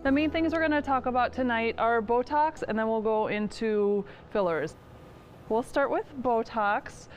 The main things we're going to talk about tonight are Botox, and then we'll go into fillers. We'll start with Botox.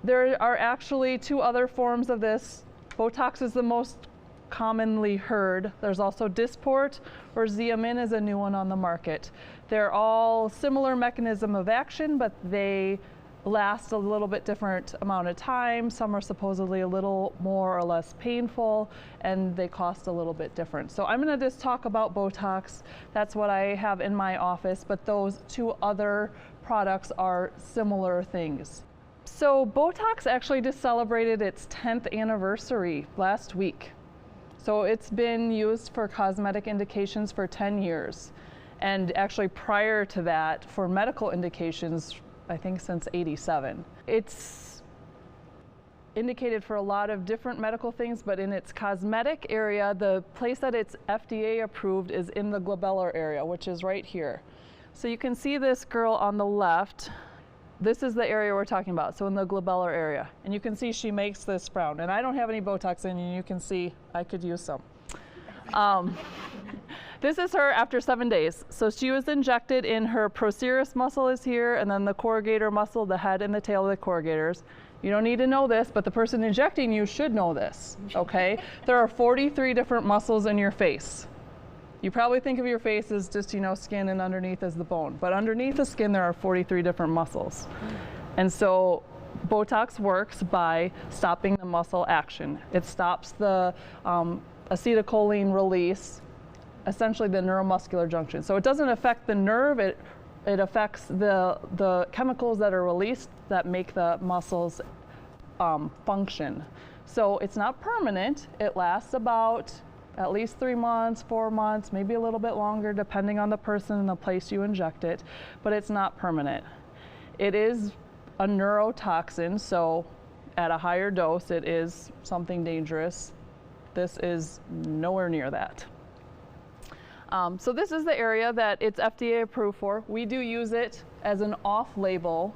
There are actually two other forms of this. Botox is the most commonly heard. There's also Dysport, or Xeomin is a new one on the market. They're all similar mechanism of action, but they last a little bit different amount of time. Some are supposedly a little more or less painful, and they cost a little bit different. So I'm going to just talk about Botox. That's what I have in my office, but those two other products are similar things. So Botox actually just celebrated its 10th anniversary last week. So it's been used for cosmetic indications for 10 years. And actually prior to that, for medical indications, I think since '87. It's indicated for a lot of different medical things, but in its cosmetic area, the place that it's FDA approved is in the glabellar area, which is right here. So you can see this girl on the left. This is the area we're talking about, so in the glabellar area. And you can see she makes this frown. And I don't have any Botox in, and you can see I could use some. This is her after 7 days. So she was injected in her procerus muscle is here, and then the corrugator muscle, the head and the tail of the corrugators. You don't need to know this, but the person injecting you should know this, okay? There are 43 different muscles in your face. You probably think of your face as just, you know, skin, and underneath is the bone. But underneath the skin, there are 43 different muscles. And so Botox works by stopping the muscle action. It stops the acetylcholine release, essentially the neuromuscular junction. So it doesn't affect the nerve, it affects the chemicals that are released that make the muscles function. So it's not permanent. It lasts about at least 3 months, 4 months, maybe a little bit longer depending on the person and the place you inject it, but it's not permanent. It is a neurotoxin, so at a higher dose it is something dangerous. This is nowhere near that. So this is the area that it's FDA approved for. We do use it as an off-label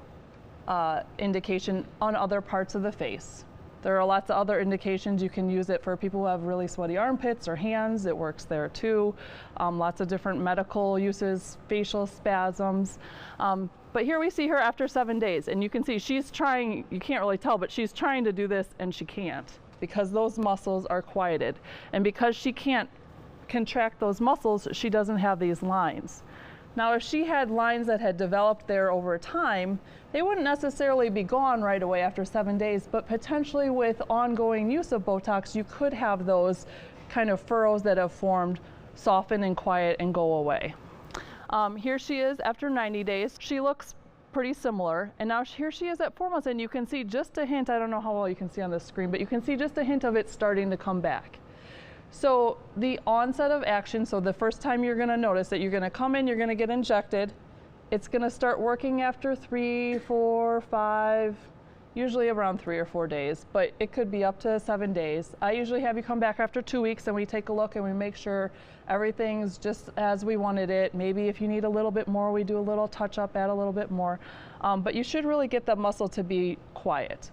indication on other parts of the face. There are lots of other indications. You can use it for people who have really sweaty armpits or hands. It works there too. Lots of different medical uses, facial spasms. But here we see her after 7 days, and you can see she's trying, you can't really tell, but she's trying to do this and she can't because those muscles are quieted. And because she can't contract those muscles, she doesn't have these lines. Now, if she had lines that had developed there over time, they wouldn't necessarily be gone right away after 7 days, but potentially with ongoing use of Botox, you could have those kind of furrows that have formed soften and quiet and go away. Here she is after 90 days. She looks pretty similar, and now here she is at 4 months, and you can see just a hint, I don't know how well you can see on the screen, but you can see just a hint of it starting to come back. So the onset of action, so the first time you're going to notice that you're going to come in, you're going to get injected. It's going to start working after 3, 4, 5, usually around 3 or 4 days, but it could be up to 7 days. I usually have you come back after 2 weeks and we take a look and we make sure everything's just as we wanted it. Maybe if you need a little bit more, we do a little touch up, add a little bit more. But you should really get the muscle to be quiet.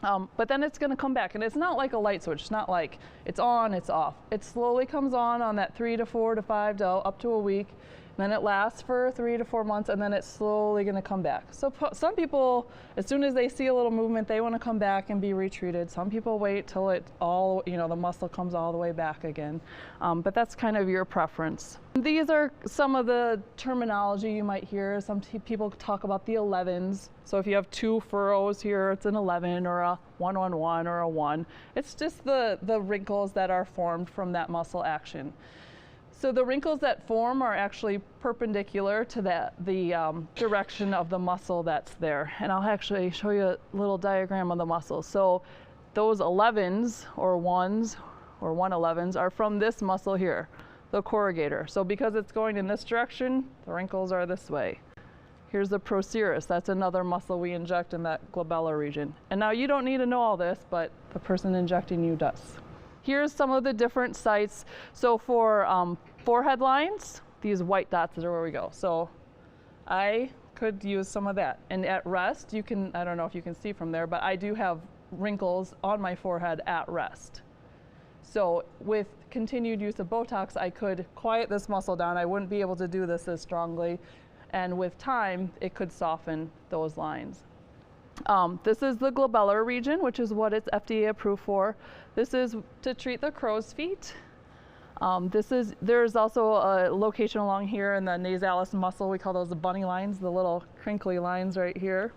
But then it's going to come back, and it's not like a light switch. It's not like it's on, it's off. It slowly comes on that 3 to 4 to 5 to up to a week, and then it lasts for 3 to 4 months, and then it's slowly going to come back. So some people, as soon as they see a little movement, they want to come back and be retreated. Some people wait till it all, you know, the muscle comes all the way back again. But that's kind of your preference. These are some of the terminology you might hear. Some people talk about the 11s. So if you have 2 furrows here, it's an 11 or a 1 on 1 or a 1. It's just the wrinkles that are formed from that muscle action. So the wrinkles that form are actually perpendicular to the direction of the muscle that's there. And I'll actually show you a little diagram of the muscle. So those 11s or 1s or 111s are from this muscle here, the corrugator. So because it's going in this direction, the wrinkles are this way. Here's the procerus. That's another muscle we inject in that glabellar region. And now you don't need to know all this, but the person injecting you does. Here's some of the different sites. So for forehead lines, these white dots are where we go. So I could use some of that. And at rest, you can, I don't know if you can see from there, but I do have wrinkles on my forehead at rest. So with continued use of Botox, I could quiet this muscle down. I wouldn't be able to do this as strongly. And with time, it could soften those lines. This is the glabellar region, which is what it's FDA approved for. This is to treat the crow's feet. There's also a location along here in the nasalis muscle. We call those the bunny lines, the little crinkly lines right here.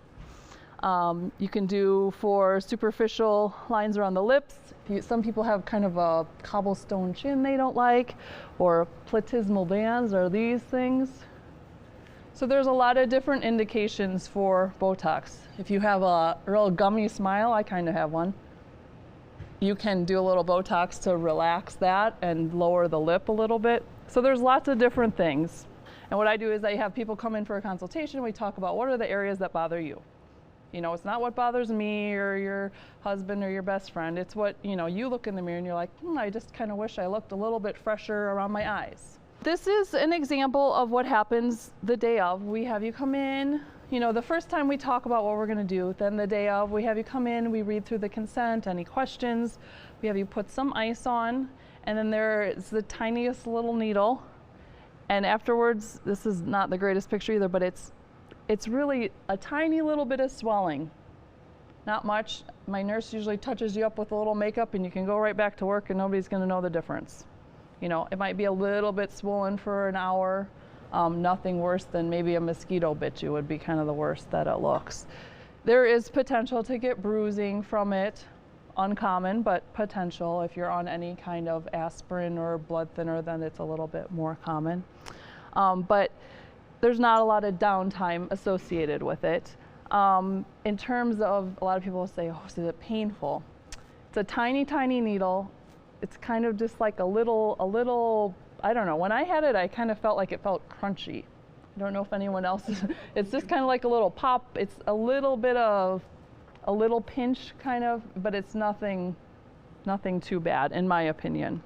You can do for superficial lines around the lips. Some people have kind of a cobblestone chin they don't like, or platysmal bands, or these things. So there's a lot of different indications for Botox. If you have a real gummy smile, I kind of have one, you can do a little Botox to relax that and lower the lip a little bit. So there's lots of different things. And what I do is I have people come in for a consultation. We talk about what are the areas that bother you. You know, it's not what bothers me or your husband or your best friend. It's what, you know, you look in the mirror and you're like, I just kind of wish I looked a little bit fresher around my eyes. This is an example of what happens the day of. We have you come in, you know, the first time we talk about what we're going to do, then the day of, we have you come in, we read through the consent, any questions, we have you put some ice on, and then there is the tiniest little needle. And afterwards, this is not the greatest picture either, but it's really a tiny little bit of swelling. Not much. My nurse usually touches you up with a little makeup and you can go right back to work and nobody's going to know the difference. You know, it might be a little bit swollen for an hour. Nothing worse than maybe a mosquito bit you would be kind of the worst that it looks. There is potential to get bruising from it. Uncommon, but potential. If you're on any kind of aspirin or blood thinner, then it's a little bit more common. But there's not a lot of downtime associated with it. In terms of, a lot of people will say, oh, is it painful? It's a tiny, tiny needle. It's kind of just like a little, I don't know. When I had it, I kind of felt like it felt crunchy. I don't know if anyone else is. It's just kind of like a little pop. It's a little bit of, a little pinch kind of, but it's nothing too bad in my opinion.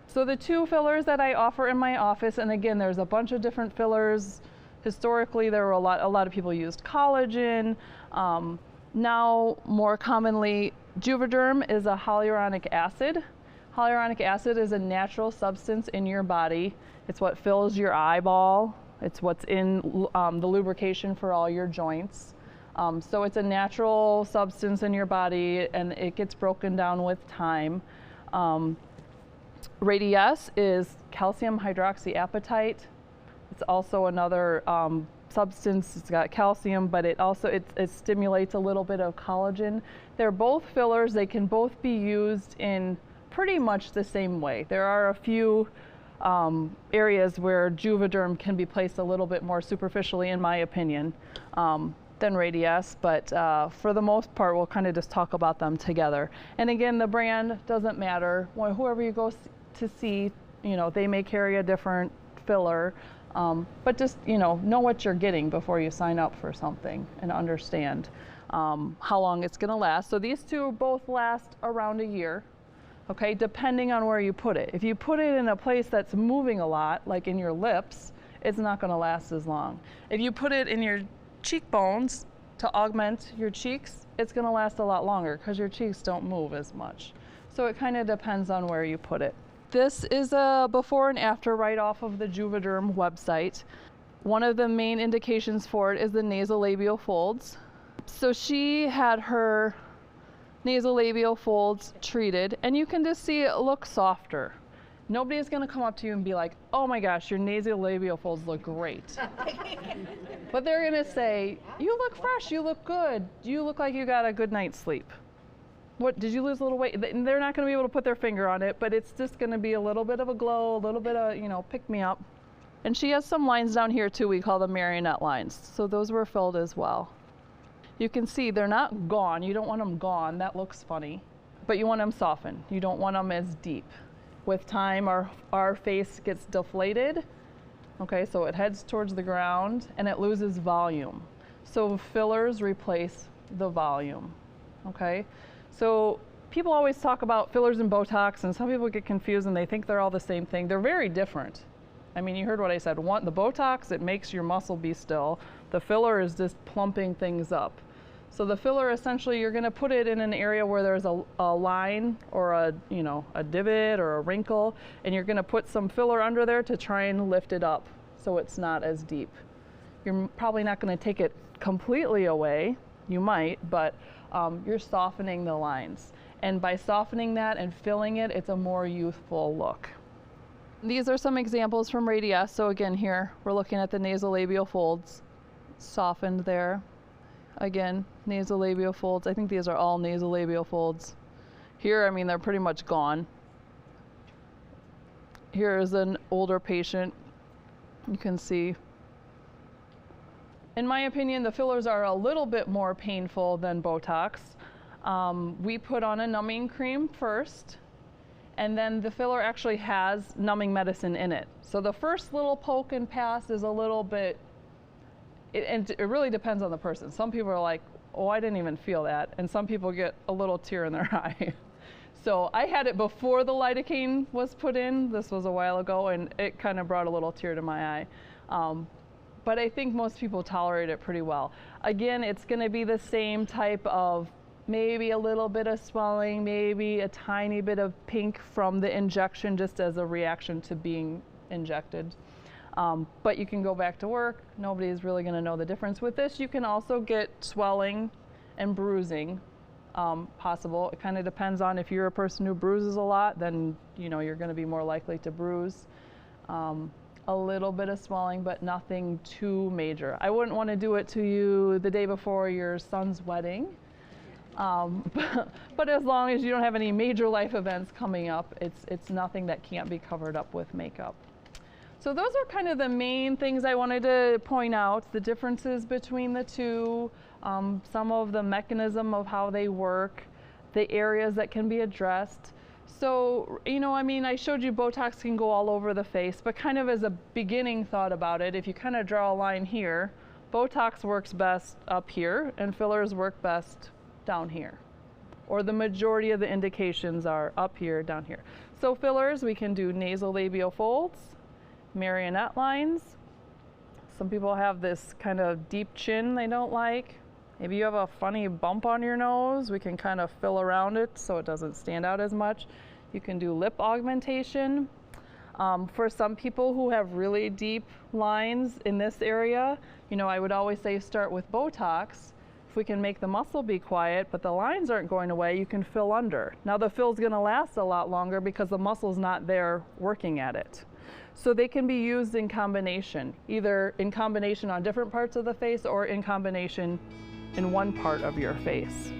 So the two fillers that I offer in my office, and again, there's a bunch of different fillers. Historically, there were a lot of people used collagen. Now, more commonly, Juvederm is a hyaluronic acid. Hyaluronic acid is a natural substance in your body. It's what fills your eyeball. It's what's in the lubrication for all your joints. So it's a natural substance in your body, and it gets broken down with time. Radiesse is calcium hydroxyapatite. It's also another substance. It's got calcium, but it stimulates a little bit of collagen. They're both fillers. They can both be used in pretty much the same way. There are a few areas where Juvederm can be placed a little bit more superficially, in my opinion, than Radiesse, but for the most part, we'll kind of just talk about them together. And again, the brand doesn't matter. Whoever you go to see, you know, they may carry a different filler, but just, you know what you're getting before you sign up for something and understand how long it's going to last. So these two both last around a year. Okay, depending on where you put it. If you put it in a place that's moving a lot, like in your lips, it's not going to last as long. If you put it in your cheekbones to augment your cheeks, it's going to last a lot longer because your cheeks don't move as much. So it kind of depends on where you put it. This is a before and after right off of the Juvederm website. One of the main indications for it is the nasolabial folds. So she had her nasolabial folds treated, and you can just see it look softer. Nobody's going to come up to you and be like, oh my gosh, your nasolabial folds look great. But they're going to say, you look fresh, you look good, you look like you got a good night's sleep. What, did you lose a little weight? They're not going to be able to put their finger on it, but it's just going to be a little bit of a glow, a little bit of, pick me up. And she has some lines down here too, we call them marionette lines. So those were filled as well. You can see they're not gone. You don't want them gone. That looks funny. But you want them softened. You don't want them as deep. With time, our face gets deflated. Okay, so it heads towards the ground and it loses volume. So fillers replace the volume. Okay, so people always talk about fillers and Botox, and some people get confused and they think they're all the same thing. They're very different. I mean, you heard what I said. The Botox, it makes your muscle be still. The filler is just plumping things up. So the filler, essentially, you're going to put it in an area where there's a line or a divot or a wrinkle, and you're going to put some filler under there to try and lift it up so it's not as deep. You're probably not going to take it completely away. You might, but you're softening the lines. And by softening that and filling it, it's a more youthful look. These are some examples from Radiesse. So again, here we're looking at the nasolabial folds, softened there. Again, nasolabial folds. I think these are all nasolabial folds. Here, I mean, they're pretty much gone. Here is an older patient. You can see. In my opinion, the fillers are a little bit more painful than Botox. We put on a numbing cream first, and then the filler actually has numbing medicine in it. So the first little poke and pass is a little bit, and it really depends on the person. Some people are like, oh, I didn't even feel that. And some people get a little tear in their eye. So I had it before the lidocaine was put in. This was a while ago, and it kind of brought a little tear to my eye. But I think most people tolerate it pretty well. Again, it's going to be the same type of maybe a little bit of swelling, maybe a tiny bit of pink from the injection just as a reaction to being injected. But you can go back to work. Nobody's really going to know the difference. With this, you can also get swelling and bruising possible. It kind of depends on if you're a person who bruises a lot, then you're going to be more likely to bruise. A little bit of swelling, but nothing too major. I wouldn't want to do it to you the day before your son's wedding. But as long as you don't have any major life events coming up, it's nothing that can't be covered up with makeup. So those are kind of the main things I wanted to point out, the differences between the two, some of the mechanism of how they work, the areas that can be addressed. So, I mean, I showed you Botox can go all over the face, but kind of as a beginning thought about it, if you kind of draw a line here, Botox works best up here and fillers work best down here. Or the majority of the indications are up here, down here. So fillers, we can do nasolabial folds, marionette lines. Some people have this kind of deep chin they don't like. Maybe you have a funny bump on your nose, we can kind of fill around it so it doesn't stand out as much. You can do lip augmentation. For some people who have really deep lines in this area, I would always say start with Botox. If we can make the muscle be quiet, but the lines aren't going away, you can fill under. Now the fill's gonna last a lot longer because the muscle's not there working at it. So they can be used in combination, either in combination on different parts of the face or in combination in one part of your face.